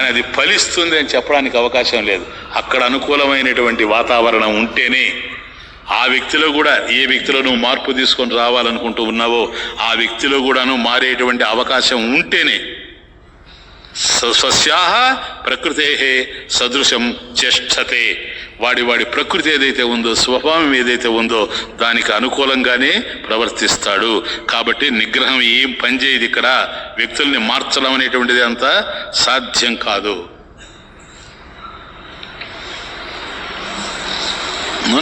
కానీ అది ఫలిస్తుంది అని చెప్పడానికి అవకాశం లేదు. అక్కడ అనుకూలమైనటువంటి వాతావరణం ఉంటేనే ఆ వ్యక్తిలో కూడా, ఏ వ్యక్తిలో నువ్వు మార్పు తీసుకొని రావాలనుకుంటూ ఉన్నావో ఆ వ్యక్తిలో కూడాను మారేటువంటి అవకాశం ఉంటేనే స్వస్యాహ ప్రకృతే సదృశం చేష్టతే, వాడి ప్రకృతి ఏదైతే ఉందో, స్వభావం ఏదైతే ఉందో దానికి అనుకూలంగానే ప్రవర్తిస్తాడు. కాబట్టి నిగ్రహం ఏం పనిచేయదు. ఇక్కడ వ్యక్తుల్ని మార్చడం అనేటువంటిది అంత సాధ్యం కాదు.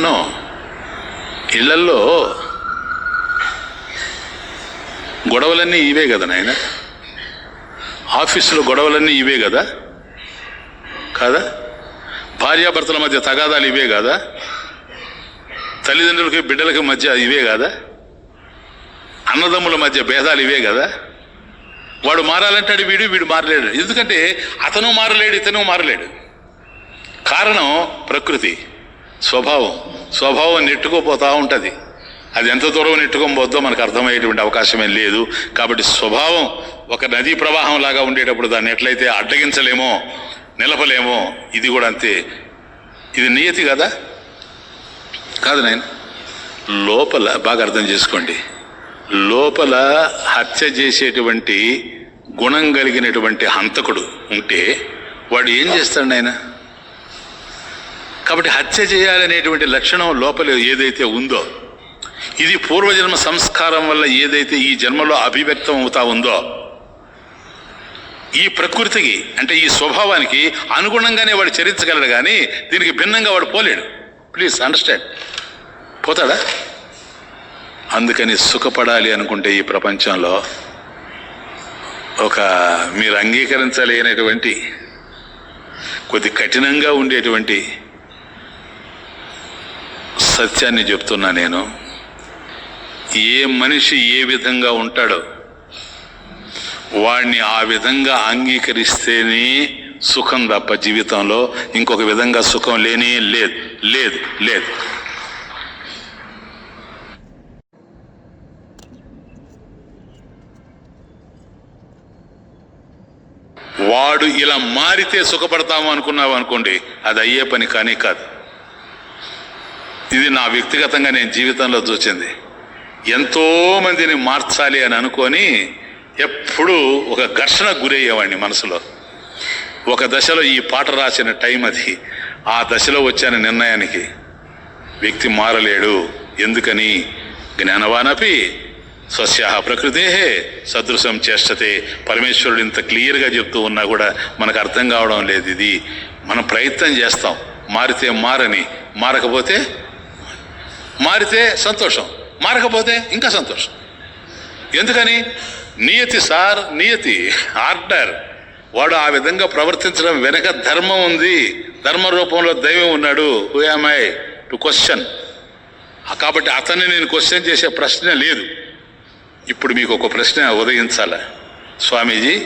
నో, ఇళ్లల్లో గొడవలన్నీ ఇవే కదా నాయన, ఆఫీసులో గొడవలన్నీ ఇవే కదా కాదా, భార్యాభర్తల మధ్య తగాదాలు ఇవే కదా, తల్లిదండ్రులకి బిడ్డలకి మధ్య ఇవే కదా, అన్నదమ్ముల మధ్య భేదాలు ఇవే కదా. వాడు మారాలంటాడు, వీడు మారలేడు. ఎందుకంటే అతను మారలేడు, ఇతను మారలేడు. కారణం ప్రకృతి, స్వభావం నెట్టుకోపోతూ ఉంటుంది. అది ఎంత దూరం నెట్టుకొని పోద్దో మనకు అర్థమయ్యేటువంటి అవకాశమే లేదు. కాబట్టి స్వభావం ఒక నదీ ప్రవాహం లాగా ఉండేటప్పుడు దాన్ని ఎట్లయితే అడ్డగించలేమో, నిలపలేమో, ఇది కూడా అంతే. ఇది నియతి కదా కాదు నాయన. లోపల బాగా అర్థం చేసుకోండి, లోపల హత్య చేసేటువంటి గుణం కలిగినటువంటి హంతకుడు ఉంటే వాడు ఏం చేస్తాడు నాయన? కాబట్టి హత్య చేయాలనేటువంటి లక్షణం లోపల ఏదైతే ఉందో, ఇది పూర్వజన్మ సంస్కారం వల్ల ఏదైతే ఈ జన్మలో అభివ్యక్తం అవుతా ఉందో, ఈ ప్రకృతికి అంటే ఈ స్వభావానికి అనుగుణంగానే వాడు చరించగలడు. కానీ దీనికి భిన్నంగా వాడు పోలేడు. Please understand. పోతాడా? అందుకని సుఖపడాలి అనుకుంటే ఈ ప్రపంచంలో ఒక మీరు అంగీకరించలేనటువంటి కొద్ది కఠినంగా ఉండేటువంటి సత్యాన్ని చెప్తున్నా నేను. ఏ మనిషి ఏ విధంగా ఉంటాడో వాడిని ఆ విధంగా అంగీకరిస్తేనే సుఖం తప్ప జీవితంలో ఇంకొక విధంగా సుఖం లేనే లేదు లేదు లేదు. వాడు ఇలా మారితే సుఖపడతాము అనుకున్నావు అనుకోండి, అది అయ్యే పని కానీ కాదు. ఇది నా వ్యక్తిగతంగా నేను జీవితంలో చూసింది. ఎంతో మందిని మార్చాలి అని అనుకొని ఎప్పుడూ ఒక ఘర్షణ గురయ్యేవాడిని మనసులో. ఒక దశలో ఈ పాట రాసిన టైం అది, ఆ దశలో వచ్చిన నిర్ణయానికి వ్యక్తి మారలేడు. ఎందుకని? జ్ఞానవానపి స్వస్యాహ ప్రకృతే సదృశం చేష్టతే. పరమేశ్వరుడు ఇంత క్లియర్గా చెప్తూ ఉన్నా కూడా మనకు అర్థం కావడం లేదు. ఇది మనం ప్రయత్నం చేస్తాం, మారితే మారని, మారితే సంతోషం, మారకపోతే ఇంకా సంతోషం. ఎందుకని? నియతి సార్, నియతి, ఆర్డర్. వాడు ఆ విధంగా ప్రవర్తించడం వెనక ధర్మం ఉంది, ధర్మ రూపంలో దైవం ఉన్నాడు. Who am I to question? కాబట్టి అతన్ని నేను క్వశ్చన్ చేసే ప్రశ్న లేదు. ఇప్పుడు మీకు ఒక ప్రశ్న ఉదయించాల స్వామీజీ.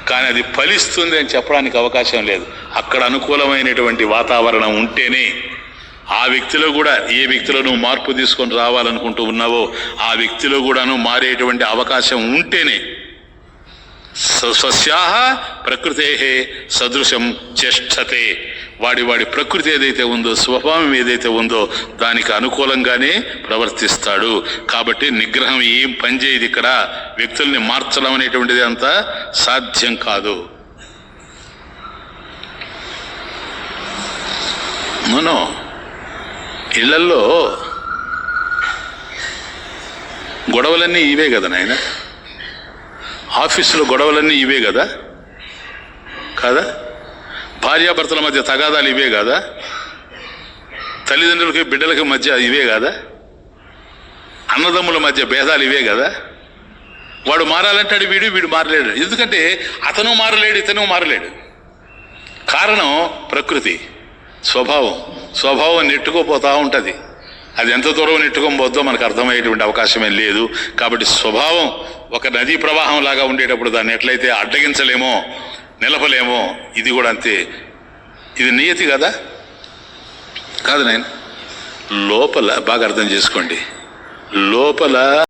కానీ అది ఫలిస్తుంది అని చెప్పడానికి అవకాశం లేదు. అక్కడ అనుకూలమైనటువంటి వాతావరణం ఉంటేనే ఆ వ్యక్తిలో కూడా, ఏ వ్యక్తిలో నువ్వు మార్పు తీసుకొని రావాలనుకుంటూ ఉన్నావో ఆ వ్యక్తిలో కూడాను మారేటువంటి అవకాశం ఉంటేనే స్వస్యాహ ప్రకృతే సదృశం చేష్టతే, వాడి ప్రకృతి ఏదైతే ఉందో, స్వభావం ఏదైతే ఉందో దానికి అనుకూలంగానే ప్రవర్తిస్తాడు. కాబట్టి నిగ్రహం ఏం పనిచేయదు. ఇక్కడ వ్యక్తుల్ని మార్చడం అనేటువంటిది అంత సాధ్యం కాదు. నో, ఇళ్లల్లో గొడవలన్నీ ఇవే కదా నాయన, ఆఫీసులో గొడవలన్నీ ఇవే కదా కాదా, భార్యాభర్తల మధ్య తగాదాలు ఇవే కదా, తల్లిదండ్రులకి బిడ్డలకి మధ్య ఇవే కదా, అన్నదమ్ముల మధ్య భేదాలు ఇవే కదా. వాడు మారాలంటాడు, వీడు మారలేడు. ఎందుకంటే అతను మారలేడు, ఇతను మారలేడు. కారణం ప్రకృతి, స్వభావం నెట్టుకోపోతూ ఉంటుంది. అది ఎంత దూరం నెట్టుకొని పోద్దో మనకు అర్థమయ్యేటువంటి అవకాశమే లేదు. కాబట్టి స్వభావం ఒక నదీ ప్రవాహం లాగా ఉండేటప్పుడు దాన్ని ఎట్లయితే అడ్డగించలేమో, నిలపలేమో, ఇది కూడా అంతే. ఇది నియతి కదా కాదు నాయన, లోపల బాగా అర్థం చేసుకోండి, లోపల